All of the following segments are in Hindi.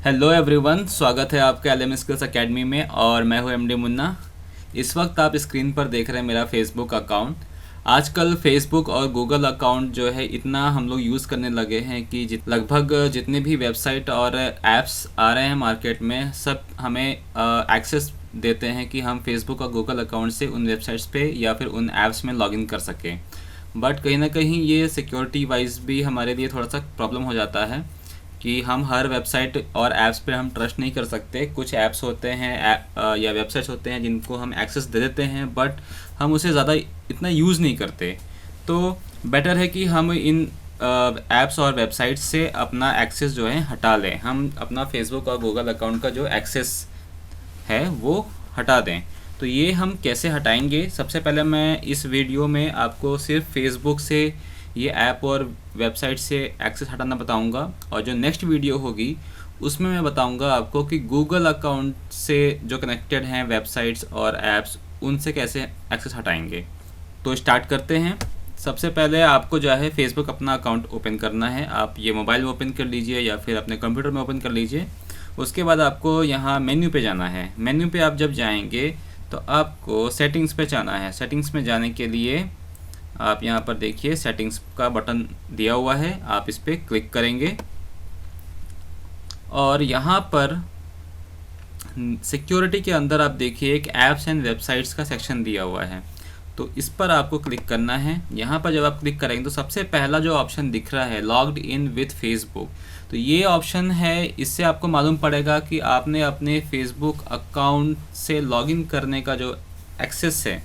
हेलो एवरीवन, स्वागत है आपके एलएम स्किल्स एकेडमी में और मैं हूं एमडी मुन्ना। इस वक्त आप स्क्रीन पर देख रहे हैं मेरा फेसबुक अकाउंट। आजकल फेसबुक और गूगल अकाउंट जो है इतना हम लोग यूज़ करने लगे हैं कि लगभग जितने भी वेबसाइट और ऐप्स आ रहे हैं मार्केट में सब हमें एक्सेस देते हैं कि हम फेसबुक और गूगल अकाउंट से उन वेबसाइट्स पे या फिर उन ऐप्स में लॉगिन कर सकें। बट कहीं ना कहीं ये सिक्योरिटी वाइज भी हमारे लिए थोड़ा सा प्रॉब्लम हो जाता है कि हम हर वेबसाइट और ऐप्स पे हम ट्रस्ट नहीं कर सकते। कुछ ऐप्स होते हैं या वेबसाइट्स होते हैं जिनको हम एक्सेस दे देते हैं बट हम उसे ज़्यादा इतना यूज़ नहीं करते। तो बेटर है कि हम इन ऐप्स और वेबसाइट्स से अपना एक्सेस जो है हटा लें। हम अपना फेसबुक और गूगल अकाउंट का जो एक्सेस है वो हटा दें। तो ये हम कैसे हटाएंगे, सबसे पहले मैं इस वीडियो में आपको सिर्फ फेसबुक से ये ऐप और वेबसाइट से एक्सेस हटाना बताऊंगा और जो नेक्स्ट वीडियो होगी उसमें मैं बताऊंगा आपको कि गूगल अकाउंट से जो कनेक्टेड हैं वेबसाइट्स और ऐप्स उनसे कैसे एक्सेस हटाएंगे। तो स्टार्ट करते हैं। सबसे पहले आपको जो है फेसबुक अपना अकाउंट ओपन करना है। आप ये मोबाइल में ओपन कर लीजिए या फिर अपने कंप्यूटर में ओपन कर लीजिए। उसके बाद आपको यहाँ मेन्यू पे जाना है। मेन्यू पे आप जब जाएंगे तो आपको सेटिंग्स पे जाना है। सेटिंग्स में जाने के लिए आप यहाँ पर देखिए सेटिंग्स का बटन दिया हुआ है, आप इस पर क्लिक करेंगे और यहाँ पर सिक्योरिटी के अंदर आप देखिए एक ऐप्स एंड वेबसाइट्स का सेक्शन दिया हुआ है, तो इस पर आपको क्लिक करना है। यहाँ पर जब आप क्लिक करेंगे तो सबसे पहला जो ऑप्शन दिख रहा है लॉग्ड इन विथ फेसबुक, तो ये ऑप्शन है। इससे आपको मालूम पड़ेगा कि आपने अपने फेसबुक अकाउंट से लॉगिन करने का जो एक्सेस है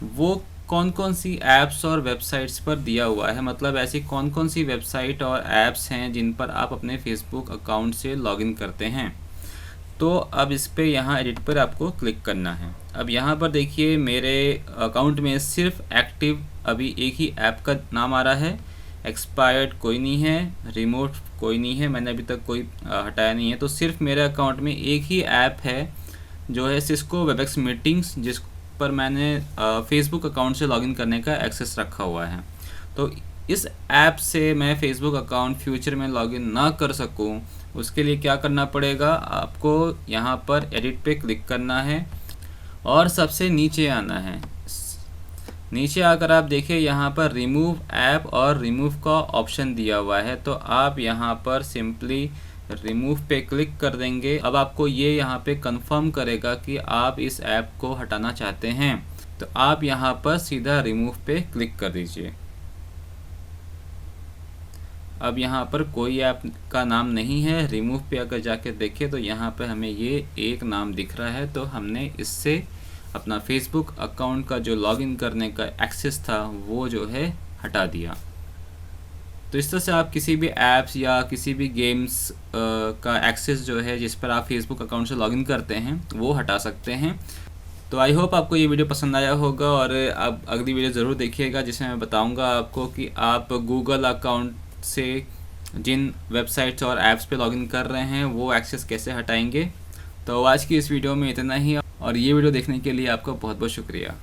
वो कौन कौन सी ऐप्स और वेबसाइट्स पर दिया हुआ है, मतलब ऐसी कौन कौन सी वेबसाइट और ऐप्स हैं जिन पर आप अपने फेसबुक अकाउंट से लॉगिन करते हैं। तो अब इस पे यहाँ एडिट पर आपको क्लिक करना है। अब यहाँ पर देखिए मेरे अकाउंट में सिर्फ एक्टिव अभी एक ही ऐप का नाम आ रहा है, एक्सपायर्ड कोई नहीं है, रिमोट कोई नहीं है, मैंने अभी तक कोई हटाया नहीं है। तो सिर्फ मेरे अकाउंट में एक ही ऐप है जो है सिस्को वेबएक्स मीटिंग्स, जिस पर मैंने फेसबुक अकाउंट से लॉगिन करने का एक्सेस रखा हुआ है। तो इस ऐप से मैं फेसबुक अकाउंट फ्यूचर में लॉगिन ना कर सकूं, उसके लिए क्या करना पड़ेगा, आपको यहाँ पर एडिट पे क्लिक करना है और सबसे नीचे आना है। नीचे आकर आप देखिए यहाँ पर रिमूव ऐप और रिमूव का ऑप्शन दिया हुआ है, तो आप यहाँ पर सिंपली रिमूव पे क्लिक कर देंगे। अब आपको ये यहाँ पे कंफर्म करेगा कि आप इस ऐप को हटाना चाहते हैं, तो आप यहाँ पर सीधा रिमूव पे क्लिक कर दीजिए। अब यहाँ पर कोई ऐप का नाम नहीं है। रिमूव पे अगर जाके देखें तो यहाँ पे हमें ये एक नाम दिख रहा है, तो हमने इससे अपना फेसबुक अकाउंट का जो लॉगिन करने का एक्सेस था वो जो है हटा दिया। तो इस तरह से आप किसी भी ऐप्स या किसी भी गेम्स का एक्सेस जो है जिस पर आप फेसबुक अकाउंट से लॉगिन करते हैं वो हटा सकते हैं। तो आई होप आपको ये वीडियो पसंद आया होगा और आप अगली वीडियो ज़रूर देखिएगा जिसमें मैं बताऊंगा आपको कि आप गूगल अकाउंट से जिन वेबसाइट्स और ऐप्स पे लॉगिन कर रहे हैं वो एक्सेस कैसे हटाएंगे। तो आज की इस वीडियो में इतना ही और ये वीडियो देखने के लिए आपका बहुत बहुत शुक्रिया।